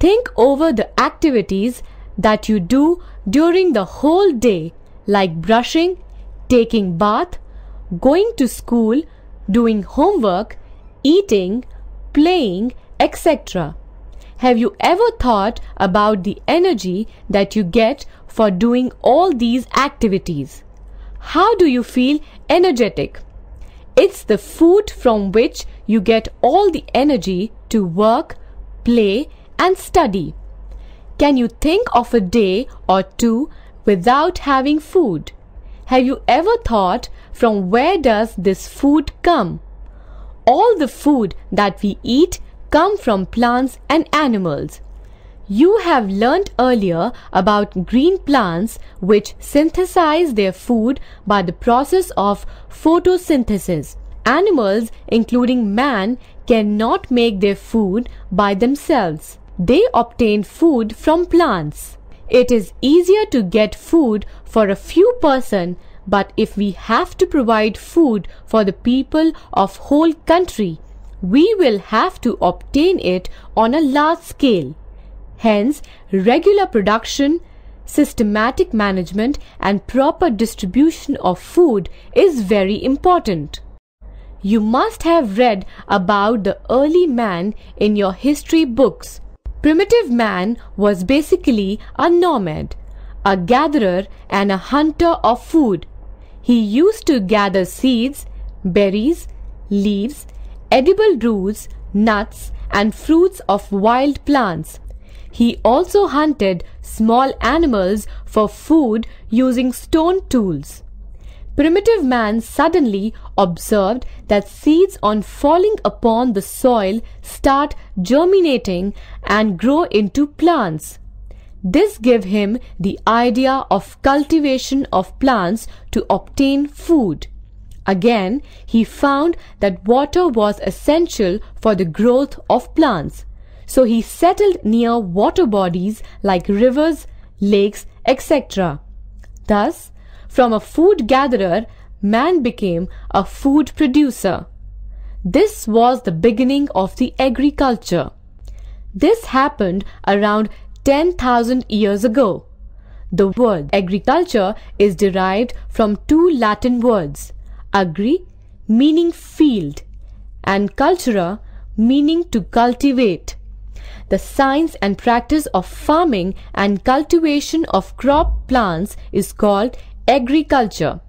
Think over the activities that you do during the whole day, like brushing, taking bath, going to school, doing homework, eating, playing, etc. Have you ever thought about the energy that you get for doing all these activities? How do you feel energetic? It's the food from which you get all the energy to work, play, and study. Can you think of a day or two without having food? Have you ever thought, from where does this food come? All the food that we eat come from plants and animals. You have learnt earlier about green plants which synthesize their food by the process of photosynthesis. Animals, including man, cannot make their food by themselves. They obtain food from plants. It is easier to get food for a few persons, but if we have to provide food for the people of whole country, we will have to obtain it on a large scale. Hence, regular production, systematic management, and proper distribution of food is very important. You must have read about the early man in your history books. Primitive man was basically a nomad, a gatherer and a hunter of food. He used to gather seeds, berries, leaves, edible roots, nuts, and fruits of wild plants. He also hunted small animals for food using stone tools. Primitive man suddenly observed that seeds on falling upon the soil start germinating and grow into plants. This gave him the idea of cultivation of plants to obtain food. Again, he found that water was essential for the growth of plants. So he settled near water bodies like rivers, lakes, etc. Thus, from a food gatherer, man became a food producer. This was the beginning of the agriculture. This happened around 10,000 years ago. The word agriculture is derived from two Latin words, agri, meaning field, and cultura, meaning to cultivate. The science and practice of farming and cultivation of crop plants is called agriculture.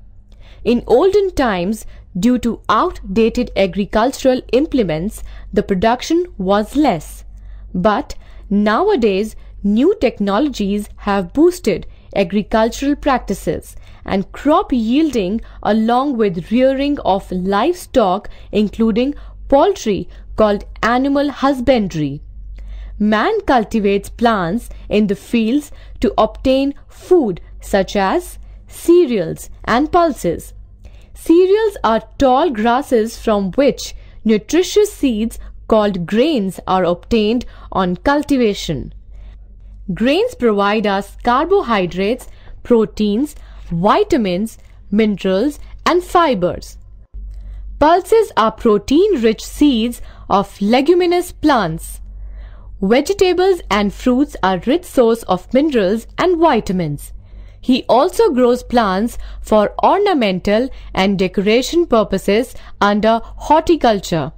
In olden times, due to outdated agricultural implements, the production was less. But nowadays, new technologies have boosted agricultural practices and crop yielding along with rearing of livestock including poultry called animal husbandry. Man cultivates plants in the fields to obtain food such as cereals and pulses. Cereals are tall grasses from which nutritious seeds called grains are obtained on cultivation. Grains provide us carbohydrates, proteins, vitamins, minerals, and fibers. Pulses are protein-rich seeds of leguminous plants. Vegetables and fruits are rich source of minerals and vitamins. He also grows plants for ornamental and decoration purposes under horticulture.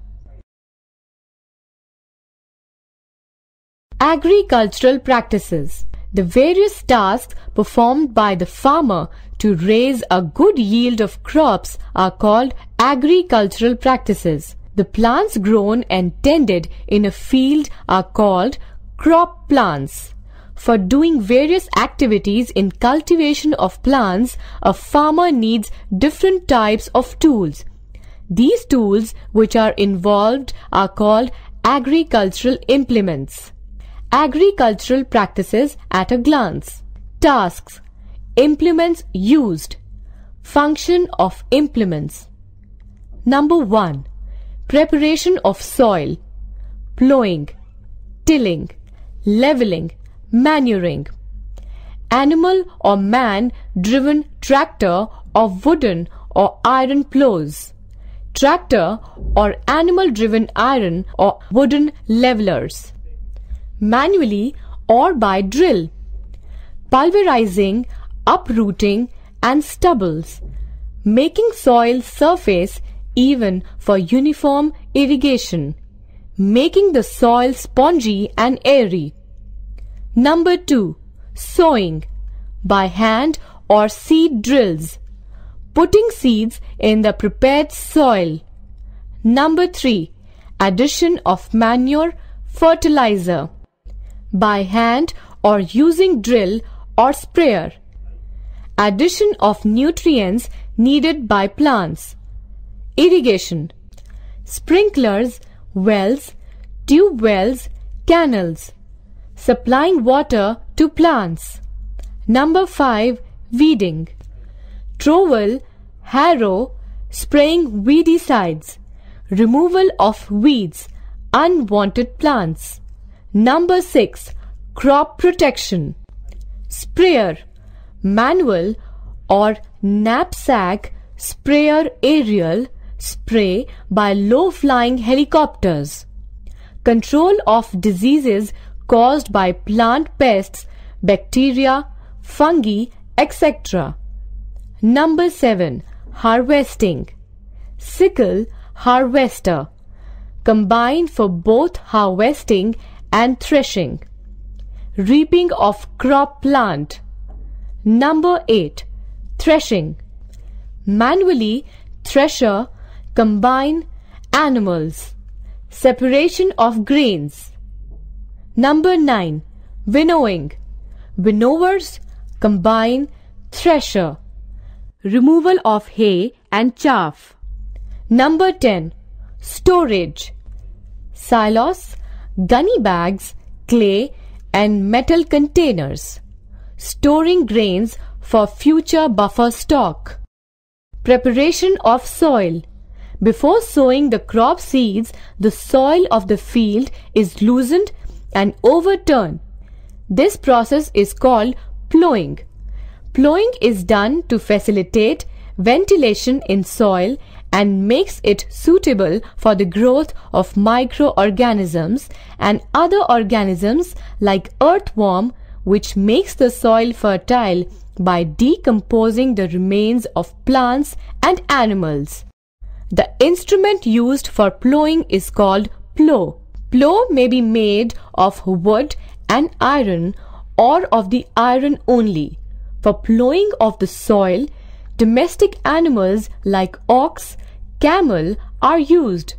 Agricultural practices. The various tasks performed by the farmer to raise a good yield of crops are called agricultural practices. The plants grown and tended in a field are called crop plants. For doing various activities in cultivation of plants, a farmer needs different types of tools. These tools which are involved are called agricultural implements. Agricultural practices at a glance. Tasks. Implements used. Function of implements. Number 1. Preparation of soil. Plowing, tilling, leveling, manuring. Animal or man-driven tractor or wooden or iron plows. Tractor or animal-driven iron or wooden levelers. manually or by drill. Pulverizing, uprooting and stubbles, making soil surface even for uniform irrigation, making the soil spongy and airy. Number 2. Sowing, by hand or seed drills, putting seeds in the prepared soil. Number 3. Addition of manure, fertilizer, by hand or using drill or sprayer. Addition of nutrients needed by plants. Irrigation, sprinklers, wells, tube wells, canals, supplying water to plants. Number 5. Weeding, trowel, harrow, spraying weedicides, removal of weeds, unwanted plants. Number 6. Crop protection, sprayer, manual or knapsack sprayer, aerial spray by low-flying helicopters. Control of diseases caused by plant pests, bacteria, fungi, etc. Number 7. Harvesting, sickle, harvester, combined for both harvesting and threshing. Reaping of crop plant. Number 8. Threshing, manually thresher, combine animals, separation of grains. Number 9. Winnowing, winnowers, combine, thresher, removal of hay and chaff. Number 10. Storage, silos, gunny bags, clay and metal containers, storing grains for future buffer stock. Preparation of soil. Before sowing the crop seeds, the soil of the field is loosened and overturned. This process is called plowing. Plowing is done to facilitate ventilation in soil and makes it suitable for the growth of microorganisms and other organisms like earthworm, which makes the soil fertile by decomposing the remains of plants and animals. The instrument used for plowing is called plow. Plow may be made of wood and iron or of the iron only. For plowing of the soil, domestic animals like ox, camel are used.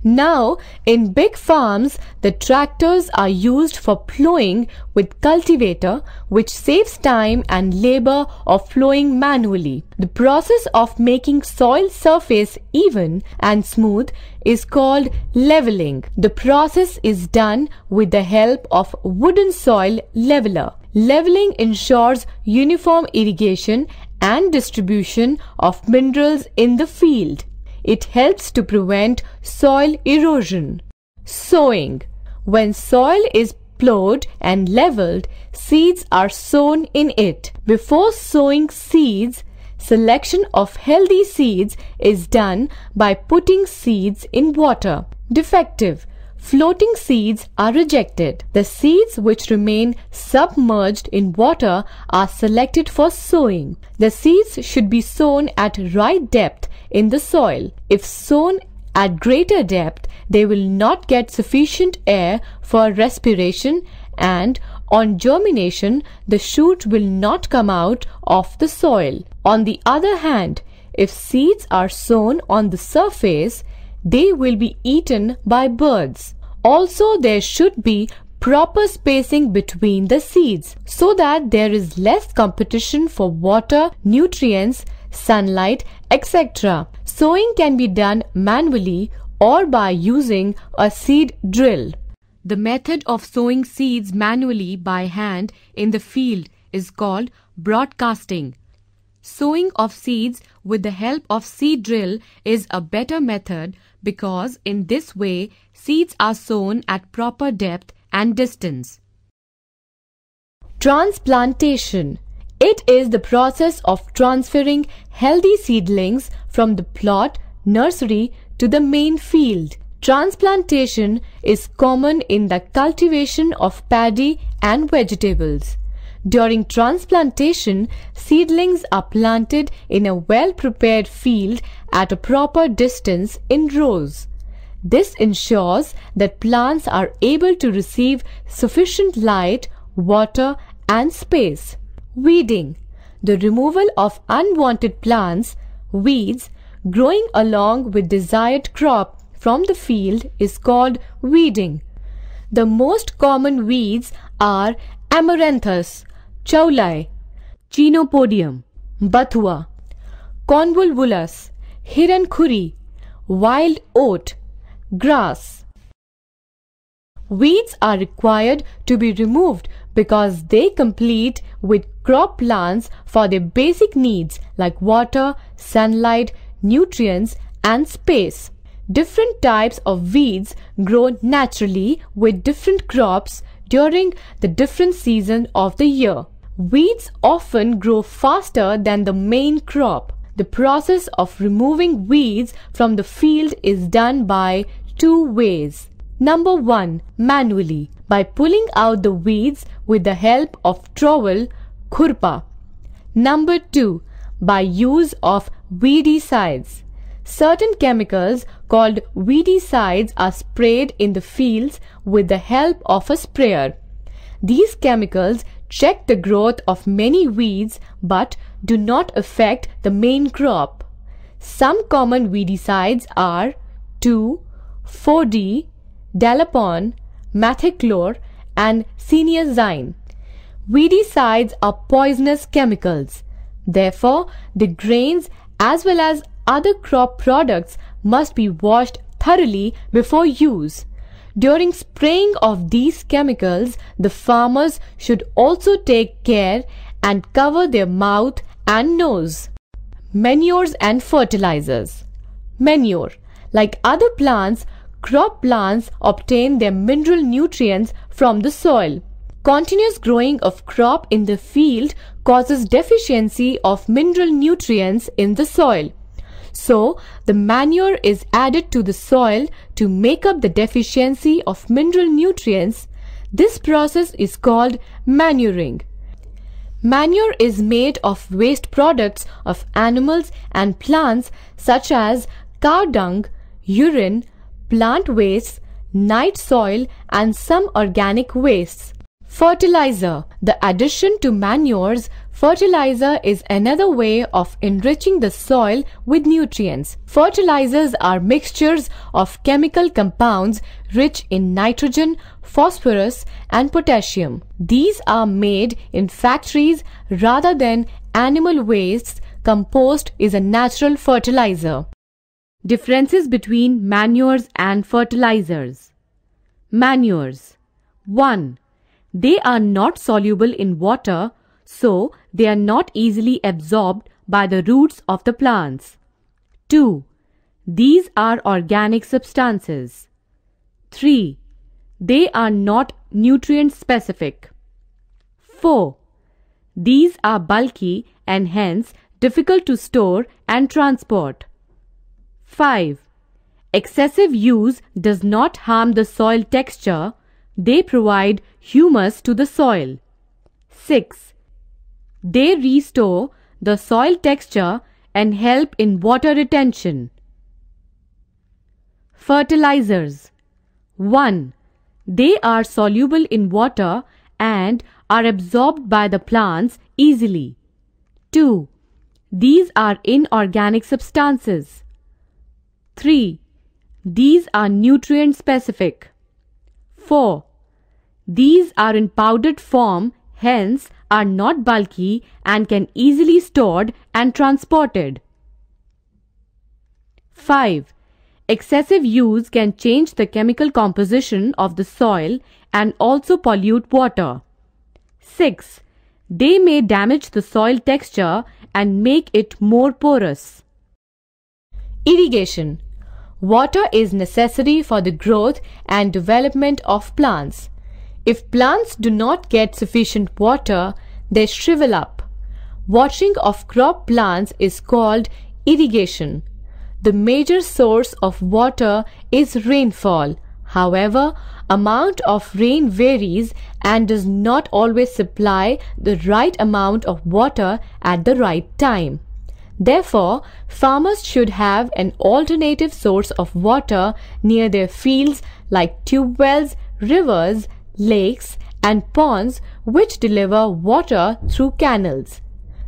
Now, in big farms, the tractors are used for plowing with cultivator, which saves time and labor of plowing manually. The process of making soil surface even and smooth is called leveling. The process is done with the help of wooden soil leveler. Leveling ensures uniform irrigation and distribution of minerals in the field. It helps to prevent soil erosion. Sowing. When soil is plowed and leveled, seeds are sown in it. Before sowing seeds, selection of healthy seeds is done by putting seeds in water. Defective. Floating seeds are rejected. The seeds which remain submerged in water are selected for sowing. The seeds should be sown at right depth in the soil. If sown at greater depth, they will not get sufficient air for respiration, and on germination, the shoot will not come out of the soil. On the other hand, if seeds are sown on the surface, they will be eaten by birds. Also, there should be proper spacing between the seeds so that there is less competition for water, nutrients, sunlight, etc. Sowing can be done manually or by using a seed drill. The method of sowing seeds manually by hand in the field is called broadcasting. Sowing of seeds with the help of seed drill is a better method because in this way seeds are sown at proper depth and distance. Transplantation. It is the process of transferring healthy seedlings from the plot, nursery to the main field. Transplantation is common in the cultivation of paddy and vegetables. During transplantation, seedlings are planted in a well-prepared field at a proper distance in rows. This ensures that plants are able to receive sufficient light, water, and space. Weeding: the removal of unwanted plants, weeds, growing along with desired crop from the field is called weeding. The most common weeds are Amaranthus, Chaulai, Chenopodium, Bathua, Convolvulus, Hirankhuri, wild oat, grass. Weeds are required to be removed because they compete with crop plants for their basic needs like water, sunlight, nutrients, and space. Different types of weeds grow naturally with different crops during the different seasons of the year. Weeds often grow faster than the main crop. The process of removing weeds from the field is done by two ways. Number 1. Manually, by pulling out the weeds with the help of trowel, khurpa. Number 2. By use of weedicides. Certain chemicals called weedicides are sprayed in the fields with the help of a sprayer. These chemicals check the growth of many weeds but do not affect the main crop. Some common weedicides are 2,4-D, Dalapon, Mathichlor, and Ceniazine. Weedicides are poisonous chemicals. Therefore, the grains as well as other crop products must be washed thoroughly before use. During spraying of these chemicals, the farmers should also take care and cover their mouth and nose. Manures and fertilizers. Manure. Like other plants, crop plants obtain their mineral nutrients from the soil. Continuous growing of crop in the field causes deficiency of mineral nutrients in the soil. So, the manure is added to the soil to make up the deficiency of mineral nutrients. This process is called manuring. Manure is made of waste products of animals and plants such as cow dung, urine, plant wastes, night soil, and some organic wastes. Fertilizer. The addition to manures, fertilizer is another way of enriching the soil with nutrients. Fertilizers are mixtures of chemical compounds rich in nitrogen, phosphorus, and potassium. These are made in factories rather than animal wastes. Compost is a natural fertilizer. Differences between manures and fertilizers. Manures. 1. They are not soluble in water, so they are not easily absorbed by the roots of the plants. 2. These are organic substances. 3. They are not nutrient specific. 4. These are bulky and hence difficult to store and transport. 5. Excessive use does not harm the soil texture. They provide humus to the soil. 6. They restore the soil texture and help in water retention. Fertilizers. 1. They are soluble in water and are absorbed by the plants easily. 2. These are inorganic substances. 3. These are nutrient specific. 4. These are in powdered form, hence are not bulky and can easily stored and transported. 5. Excessive use can change the chemical composition of the soil and also pollute water. 6. They may damage the soil texture and make it more porous. Irrigation. Water is necessary for the growth and development of plants. If plants do not get sufficient water, they shrivel up. Watering of crop plants is called irrigation. the major source of water is rainfall. However, amount of rain varies and does not always supply the right amount of water at the right time. Therefore, farmers should have an alternative source of water near their fields like tube wells, rivers, lakes, and ponds which deliver water through canals.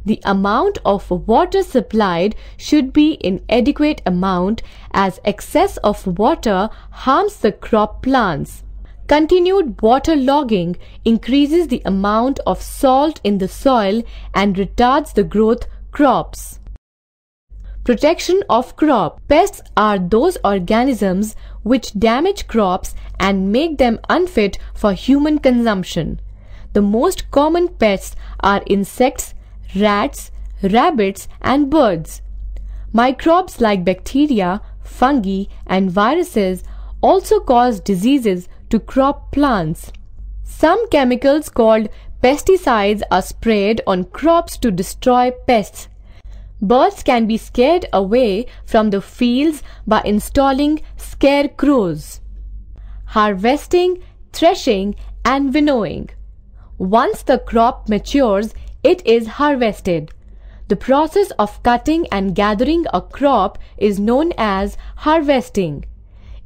The amount of water supplied should be in adequate amount, as excess of water harms the crop plants. Continued water logging increases the amount of salt in the soil and retards the growth crops. Protection of crop. Pests are those organisms which damage crops and make them unfit for human consumption. The most common pests are insects, rats, rabbits, and birds. Microbes like bacteria, fungi, and viruses also cause diseases to crop plants. Some chemicals called pesticides are sprayed on crops to destroy pests. Birds can be scared away from the fields by installing scarecrows. Harvesting, threshing, and winnowing. Once the crop matures, it is harvested. The process of cutting and gathering a crop is known as harvesting.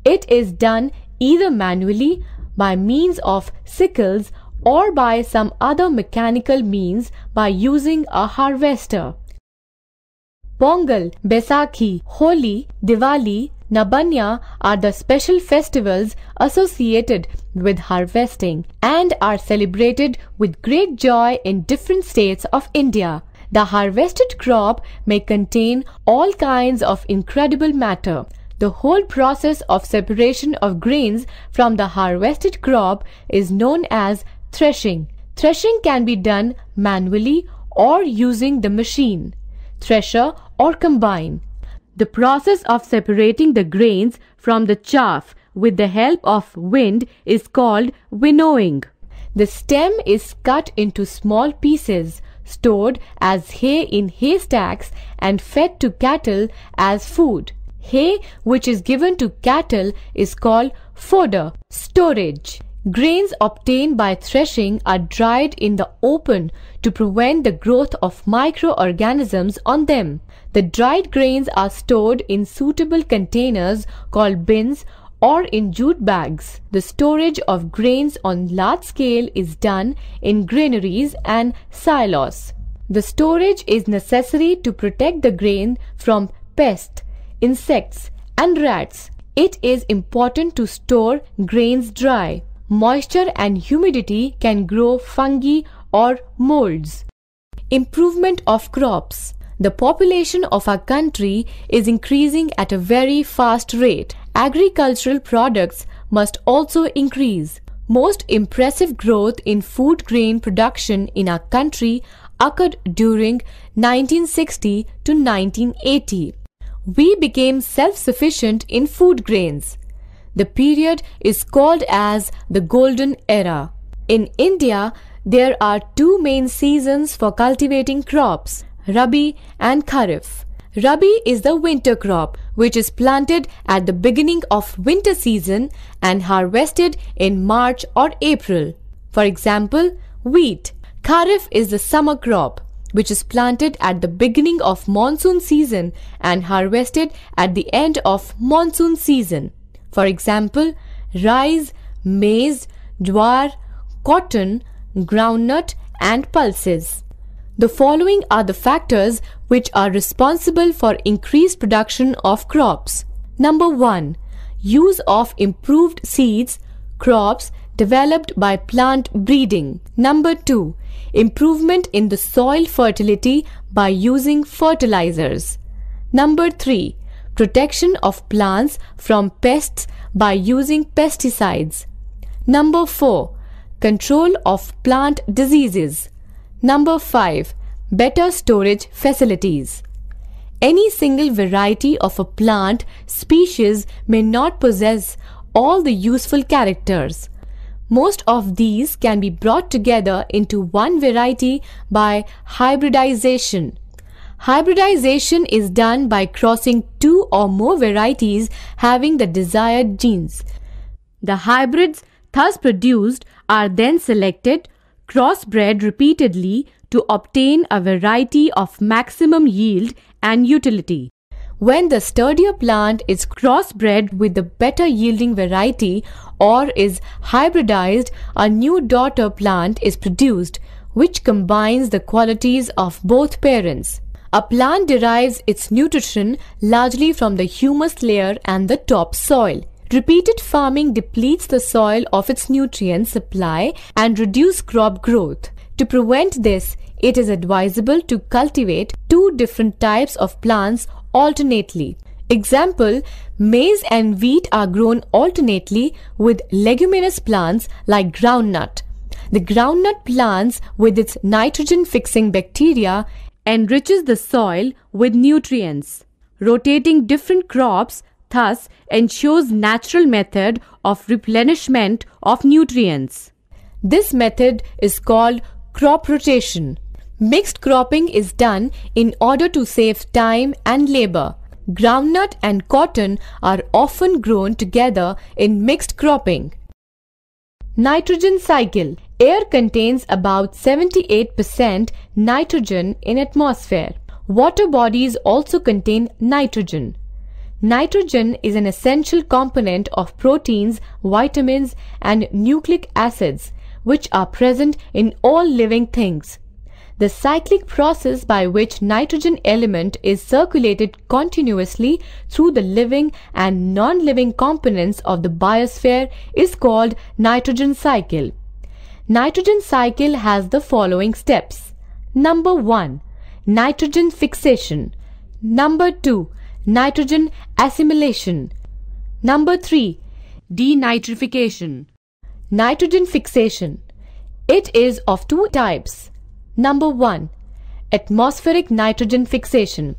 It is done either manually by means of sickles or by some other mechanical means by using a harvester. Pongal, Baisakhi, Holi, Diwali, Nabanya are the special festivals associated with harvesting and are celebrated with great joy in different states of India. The harvested crop may contain all kinds of incredible matter. The whole process of separation of grains from the harvested crop is known as threshing. Threshing can be done manually or using the machine, thresher or combine. The process of separating the grains from the chaff with the help of wind is called winnowing. The stem is cut into small pieces, stored as hay in haystacks, and fed to cattle as food. Hay which is given to cattle is called fodder. Storage. Grains obtained by threshing are dried in the open to prevent the growth of microorganisms on them. The dried grains are stored in suitable containers called bins or in jute bags. The storage of grains on large scale is done in granaries and silos. The storage is necessary to protect the grain from pests, insects, and rats. It is important to store grains dry. Moisture and humidity can grow fungi or molds. Improvement of crops. The population of our country is increasing at a very fast rate. Agricultural products must also increase. Most impressive growth in food grain production in our country occurred during 1960 to 1980. We became self-sufficient in food grains. The period is called as the Golden Era. In India, there are two main seasons for cultivating crops, Rabi and Kharif. Rabi is the winter crop, which is planted at the beginning of winter season and harvested in March or April. For example, wheat. Kharif is the summer crop, which is planted at the beginning of monsoon season and harvested at the end of monsoon season. For example, rice, maize, jowar, cotton, groundnut, and pulses. The following are the factors which are responsible for increased production of crops. Number 1. Use of improved seeds, crops developed by plant breeding. Number 2. Improvement in the soil fertility by using fertilizers. Number 3. Protection of plants from pests by using pesticides. Number 4. Control of plant diseases. Number 5. Better storage facilities. Any single variety of a plant species may not possess all the useful characters. Most of these can be brought together into one variety by hybridization. Hybridization is done by crossing two or more varieties having the desired genes. The hybrids thus produced are then selected, crossbred repeatedly to obtain a variety of maximum yield and utility. When the sturdier plant is crossbred with the better yielding variety or is hybridized, a new daughter plant is produced, which combines the qualities of both parents. A plant derives its nutrition largely from the humus layer and the top soil. Repeated farming depletes the soil of its nutrient supply and reduces crop growth. To prevent this, it is advisable to cultivate two different types of plants alternately. Example, maize and wheat are grown alternately with leguminous plants like groundnut. The groundnut plants with its nitrogen-fixing bacteria enriches the soil with nutrients. Rotating different crops thus ensures natural method of replenishment of nutrients. This method is called crop rotation. Mixed cropping is done in order to save time and labor. Groundnut and cotton are often grown together in mixed cropping. Nitrogen cycle. Air contains about 78% nitrogen in atmosphere. Water bodies also contain nitrogen. Nitrogen is an essential component of proteins, vitamins, and nucleic acids, which are present in all living things. The cyclic process by which nitrogen element is circulated continuously through the living and non-living components of the biosphere is called nitrogen cycle. Nitrogen cycle has the following steps. Number 1. Nitrogen fixation. Number 2. Nitrogen assimilation. Number 3. Denitrification. Nitrogen fixation. It is of two types. Number 1. Atmospheric nitrogen fixation.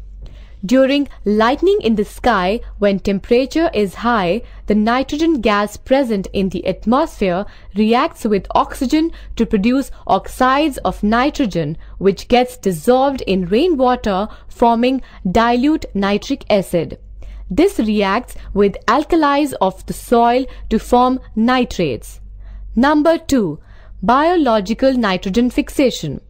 During lightning in the sky, when temperature is high, the nitrogen gas present in the atmosphere reacts with oxygen to produce oxides of nitrogen, which gets dissolved in rainwater, forming dilute nitric acid. This reacts with alkalis of the soil to form nitrates. Number 2. Biological nitrogen fixation.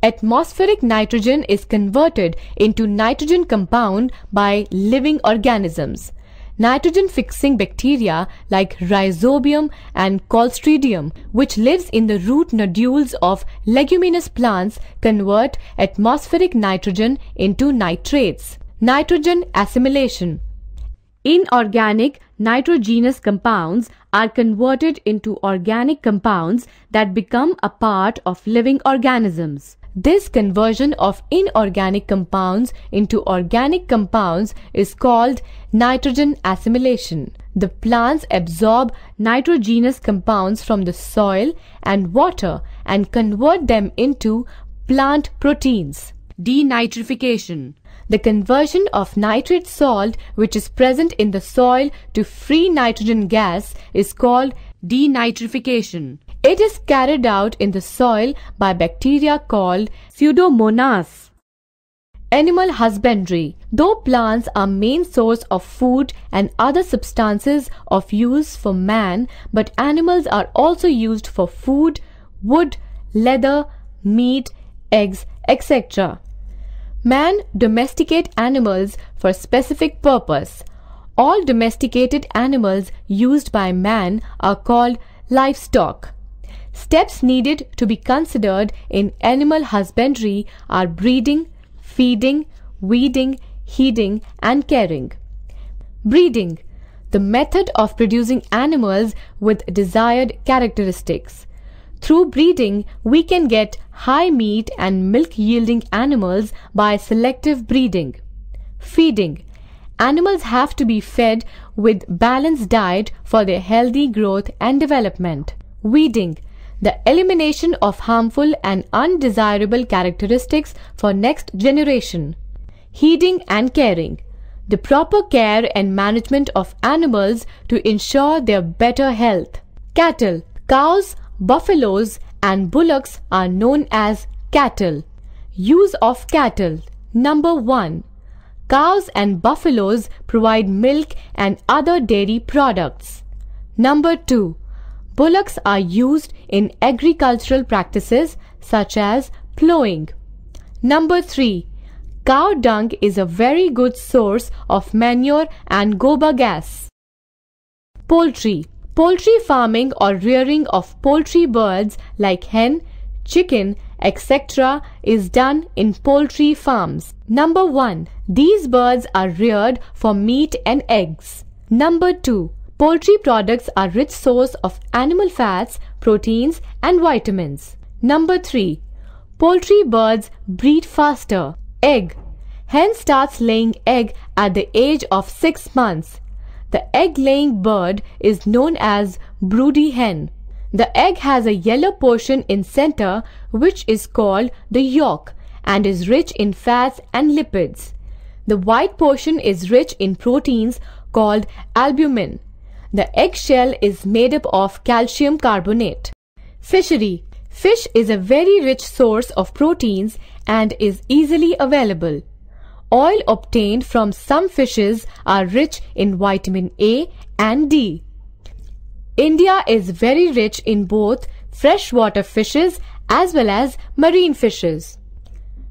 Atmospheric nitrogen is converted into nitrogen compound by living organisms. Nitrogen-fixing bacteria like Rhizobium and Clostridium, which lives in the root nodules of leguminous plants, convert atmospheric nitrogen into nitrates. Nitrogen assimilation. Inorganic nitrogenous compounds are converted into organic compounds that become a part of living organisms. This conversion of inorganic compounds into organic compounds is called nitrogen assimilation. The plants absorb nitrogenous compounds from the soil and water and convert them into plant proteins. Denitrification. The conversion of nitrate salt which is present in the soil to free nitrogen gas is called denitrification. It is carried out in the soil by bacteria called Pseudomonas. Animal husbandry. Though plants are main source of food and other substances of use for man, but animals are also used for food, wood, leather, meat, eggs, etc. Man domesticate animals for specific purpose. All domesticated animals used by man are called livestock. Steps needed to be considered in animal husbandry are breeding, feeding, weeding, heeding, and caring. Breeding. The method of producing animals with desired characteristics. Through breeding, we can get high meat and milk yielding animals by selective breeding. Feeding. Animals have to be fed with balanced diet for their healthy growth and development. Weeding. The elimination of harmful and undesirable characteristics for next generation. Heeding and caring. The proper care and management of animals to ensure their better health. Cattle. Cows, buffaloes, and bullocks are known as cattle. Use of cattle. Number 1. Cows and buffaloes provide milk and other dairy products. Number 2. Bullocks are used in agricultural practices such as plowing. Number 3. Cow dung is a very good source of manure and gobar gas. Poultry. Poultry farming or rearing of poultry birds like hen, chicken, etc. is done in poultry farms. Number 1. These birds are reared for meat and eggs. Number 2. Poultry products are rich source of animal fats, proteins and vitamins. Number 3. Poultry birds breed faster. Egg. Hen starts laying egg at the age of 6 months. The egg-laying bird is known as broody hen. The egg has a yellow portion in center which is called the yolk and is rich in fats and lipids. The white portion is rich in proteins called albumin. The eggshell is made up of calcium carbonate. Fishery. Fish is a very rich source of proteins and is easily available. Oil obtained from some fishes are rich in vitamin A and D. India is very rich in both freshwater fishes as well as marine fishes.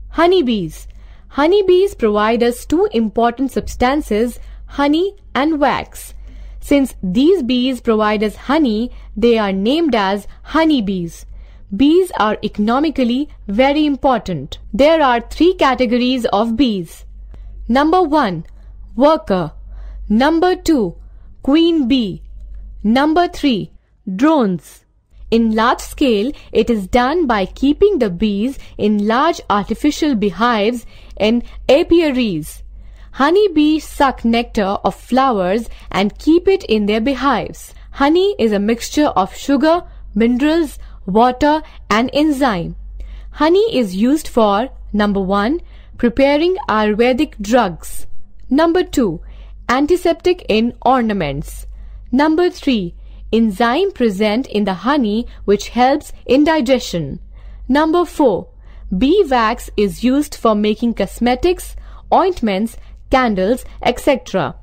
Honeybees. Honeybees provide us two important substances, honey and wax. Since these bees provide us honey, they are named as honeybees. Bees are economically very important. There are 3 categories of bees. Number 1. Worker. Number 2. Queen bee. Number 3. Drones. In large scale, it is done by keeping the bees in large artificial beehives in apiaries. Honey bees suck nectar of flowers and keep it in their beehives. Honey is a mixture of sugar, minerals, water and enzyme. Honey is used for number 1. Preparing Ayurvedic drugs. Number 2. Antiseptic in ornaments. Number 3. Enzyme present in the honey which helps in digestion. Number 4. Bee wax is used for making cosmetics, ointments, candles, etc.